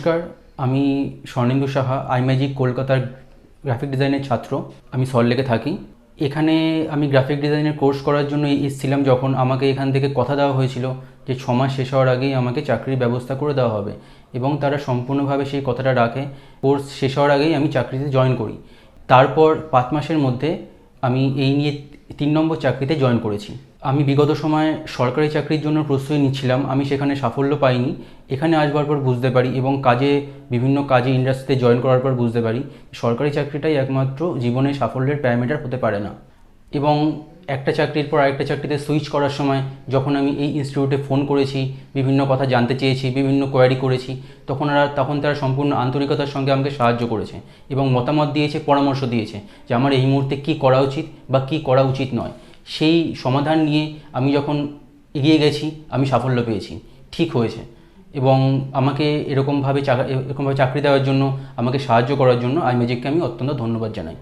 নমস্কার, আমি স্বর্ণেন্দু সাহা, আইম্যাজিক কলকাতার গ্রাফিক ডিজাইনের ছাত্র। আমি সল্টলেকে থাকি। এখানে আমি গ্রাফিক ডিজাইনের কোর্স করার জন্য এসেছিলাম যখন আমাকে এখান থেকে কথা দেওয়া হয়েছিল যে 6 মাস শেষ হওয়ার আগেই আমাকে চাকরির ব্যবস্থা করে দেওয়া হবে, এবং তারা সম্পূর্ণভাবে সেই কথাটা রাখে। কোর্স শেষ হওয়ার আগেই আমি চাকরিতে জয়েন করি। তারপর 5 মাসের মধ্যে আমি এই নিয়ে 3 নম্বর চাকরিতে জয়েন করেছি। আমি বিগত সময়ে সরকারি চাকরির জন্য প্রস্তুতি নিচ্ছিলাম, আমি সেখানে সাফল্য পাইনি। এখানে আসবার পর বুঝতে পারি এবং বিভিন্ন কাজে ইন্ডাস্ট্রিতে জয়েন করার পর বুঝতে পারি সরকারি চাকরিটাই একমাত্র জীবনে সাফল্যের প্যারামিটার হতে পারে না। এবং একটা চাকরির পর আরেকটা চাকরিতে সুইচ করার সময় যখন আমি এই ইনস্টিটিউটে ফোন করেছি, বিভিন্ন কথা জানতে চেয়েছি, বিভিন্ন কোয়ারি করেছি, তখন তারা সম্পূর্ণ আন্তরিকতার সঙ্গে আমাকে সাহায্য করেছে এবং মতামত দিয়েছে, পরামর্শ দিয়েছে যে আমার এই মুহূর্তে কী করা উচিত বা কী করা উচিত নয়। সেই সমাধান নিয়ে আমি যখন এগিয়ে গেছি, আমি সাফল্য পেয়েছি। ঠিক হয়েছে। এবং আমাকে এরকমভাবে চাকরি দেওয়ার জন্য, আমাকে সাহায্য করার জন্য আইম্যাজিককে আমি অত্যন্ত ধন্যবাদ জানাই।